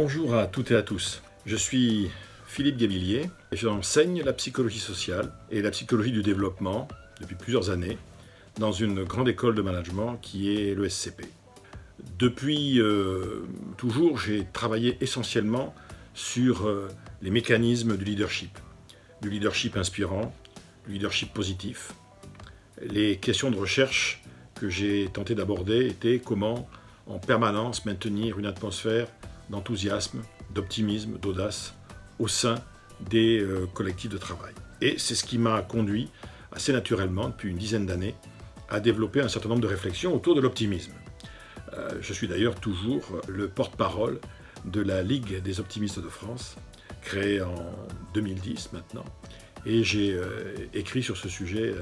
Bonjour à toutes et à tous. Je suis Philippe Gavillier et j'enseigne la psychologie sociale et la psychologie du développement depuis plusieurs années dans une grande école de management qui est l'ESCP. Depuis toujours, j'ai travaillé essentiellement sur les mécanismes du leadership inspirant, du leadership positif. Les questions de recherche que j'ai tenté d'aborder étaient comment en permanence maintenir une atmosphère d'enthousiasme, d'optimisme, d'audace au sein des collectifs de travail. Et c'est ce qui m'a conduit assez naturellement, depuis une dizaine d'années, à développer un certain nombre de réflexions autour de l'optimisme. Je suis d'ailleurs toujours le porte-parole de la Ligue des optimistes de France, créée en 2010 maintenant, et j'ai écrit sur ce sujet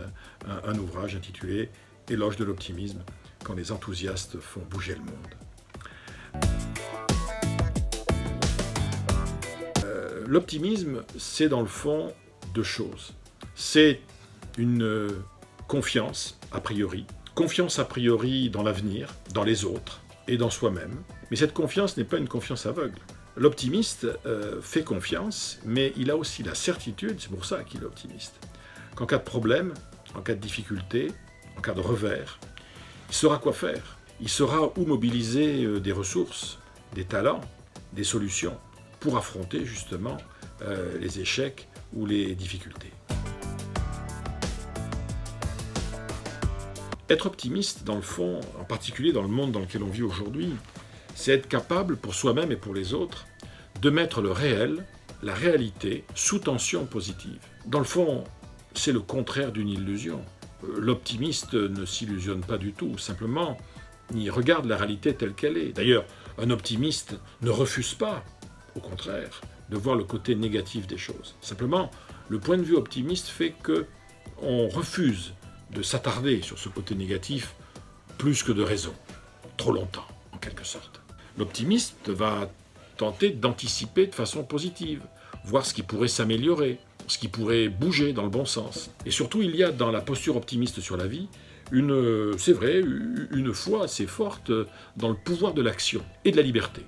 un ouvrage intitulé « Éloge de l'optimisme, quand les enthousiastes font bouger le monde ». L'optimisme, c'est dans le fond deux choses. C'est une confiance a priori dans l'avenir, dans les autres et dans soi-même. Mais cette confiance n'est pas une confiance aveugle. L'optimiste fait confiance, mais il a aussi la certitude, c'est pour ça qu'il est optimiste, qu'en cas de problème, en cas de difficulté, en cas de revers, il saura quoi faire. Il saura où mobiliser des ressources, des talents, des solutions pour affronter justement les échecs ou les difficultés. Être optimiste, dans le fond, en particulier dans le monde dans lequel on vit aujourd'hui, c'est être capable, pour soi-même et pour les autres, de mettre le réel, la réalité, sous tension positive. Dans le fond, c'est le contraire d'une illusion. L'optimiste ne s'illusionne pas du tout, simplement, il regarde la réalité telle qu'elle est. D'ailleurs, un optimiste ne refuse pas, au contraire, de voir le côté négatif des choses. Simplement, le point de vue optimiste fait qu'on refuse de s'attarder sur ce côté négatif plus que de raison, trop longtemps, en quelque sorte. L'optimiste va tenter d'anticiper de façon positive, voir ce qui pourrait s'améliorer, ce qui pourrait bouger dans le bon sens. Et surtout, il y a dans la posture optimiste sur la vie, c'est vrai, une foi assez forte dans le pouvoir de l'action et de la liberté.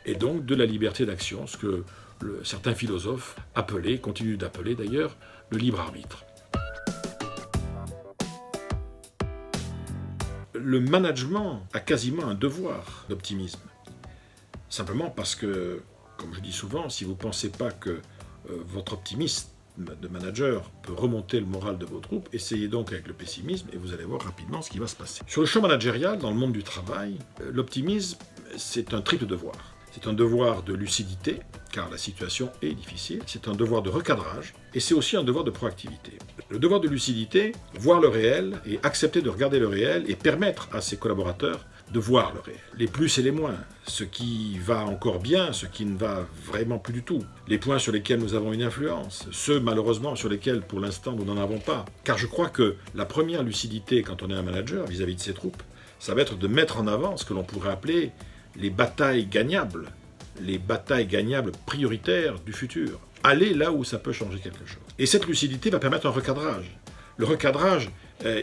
Et donc de la liberté d'action, ce que certains philosophes appelaient, continuent d'appeler d'ailleurs, le libre arbitre. Le management a quasiment un devoir d'optimisme. Simplement parce que, comme je dis souvent, si vous ne pensez pas que votre optimisme de manager peut remonter le moral de vos troupes, essayez donc avec le pessimisme et vous allez voir rapidement ce qui va se passer. Sur le champ managérial, dans le monde du travail, l'optimisme, c'est un triple devoir. C'est un devoir de lucidité, car la situation est difficile, c'est un devoir de recadrage, et c'est aussi un devoir de proactivité. Le devoir de lucidité, voir le réel, et accepter de regarder le réel, et permettre à ses collaborateurs de voir le réel. Les plus et les moins, ce qui va encore bien, ce qui ne va vraiment plus du tout. Les points sur lesquels nous avons une influence, ceux malheureusement sur lesquels pour l'instant nous n'en avons pas. Car je crois que la première lucidité quand on est un manager vis-à-vis de ses troupes, ça va être de mettre en avant ce que l'on pourrait appeler les batailles gagnables prioritaires du futur. Aller là où ça peut changer quelque chose. Et cette lucidité va permettre un recadrage. Le recadrage,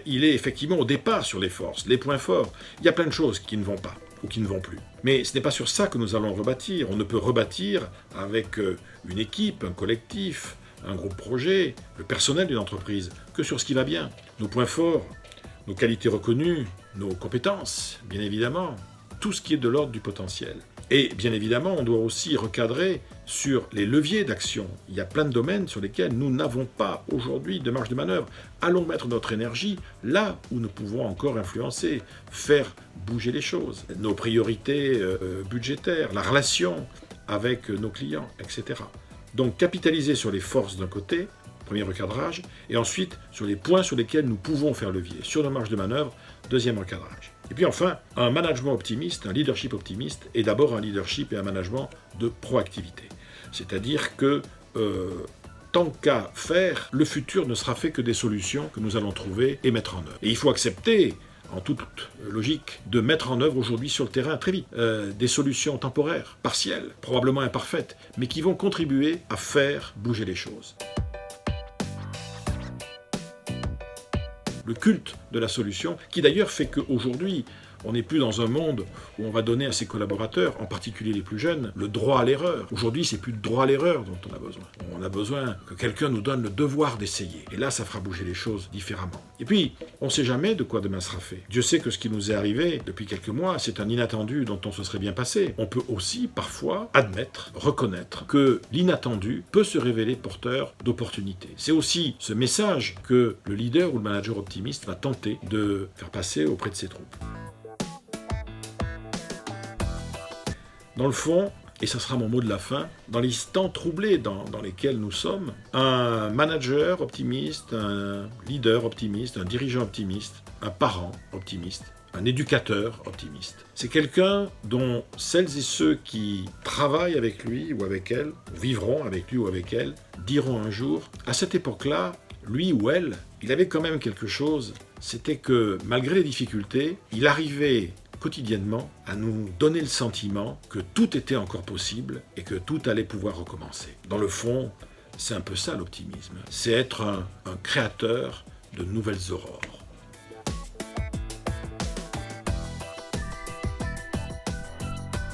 il est effectivement au départ sur les forces, les points forts. Il y a plein de choses qui ne vont pas ou qui ne vont plus. Mais ce n'est pas sur ça que nous allons rebâtir. On ne peut rebâtir avec une équipe, un collectif, un groupe projet, le personnel d'une entreprise, que sur ce qui va bien. Nos points forts, nos qualités reconnues, nos compétences, bien évidemment. Tout ce qui est de l'ordre du potentiel. Et bien évidemment, on doit aussi recadrer sur les leviers d'action. Il y a plein de domaines sur lesquels nous n'avons pas aujourd'hui de marge de manœuvre. Allons mettre notre énergie là où nous pouvons encore influencer, faire bouger les choses. Nos priorités budgétaires, la relation avec nos clients, etc. Donc capitaliser sur les forces d'un côté, premier recadrage, et ensuite sur les points sur lesquels nous pouvons faire levier, sur nos marges de manœuvre, deuxième recadrage. Et puis enfin, un management optimiste, un leadership optimiste, est d'abord un leadership et un management de proactivité. C'est-à-dire que, tant qu'à faire, le futur ne sera fait que des solutions que nous allons trouver et mettre en œuvre. Et il faut accepter, en toute logique, de mettre en œuvre aujourd'hui sur le terrain très vite des solutions temporaires, partielles, probablement imparfaites, mais qui vont contribuer à faire bouger les choses. Le culte de la solution, qui d'ailleurs fait qu'aujourd'hui, On n'est plus dans un monde où on va donner à ses collaborateurs, en particulier les plus jeunes, le droit à l'erreur. Aujourd'hui, c'est plus le droit à l'erreur dont on a besoin. On a besoin que quelqu'un nous donne le devoir d'essayer. Et là, ça fera bouger les choses différemment. Et puis, on ne sait jamais de quoi demain sera fait. Dieu sait que ce qui nous est arrivé depuis quelques mois, c'est un inattendu dont on se serait bien passé. On peut aussi, parfois, admettre, reconnaître que l'inattendu peut se révéler porteur d'opportunités. C'est aussi ce message que le leader ou le manager optimiste va tenter de faire passer auprès de ses troupes. Dans le fond, et ça sera mon mot de la fin, dans les temps troublés dans lesquels nous sommes, un manager optimiste, un leader optimiste, un dirigeant optimiste, un parent optimiste, un éducateur optimiste. C'est quelqu'un dont celles et ceux qui travaillent avec lui ou avec elle, ou vivront avec lui ou avec elle, diront un jour, à cette époque-là, lui ou elle, il avait quand même quelque chose, c'était que malgré les difficultés, il arrivait quotidiennement à nous donner le sentiment que tout était encore possible et que tout allait pouvoir recommencer. Dans le fond, c'est un peu ça l'optimisme. C'est être un créateur de nouvelles aurores.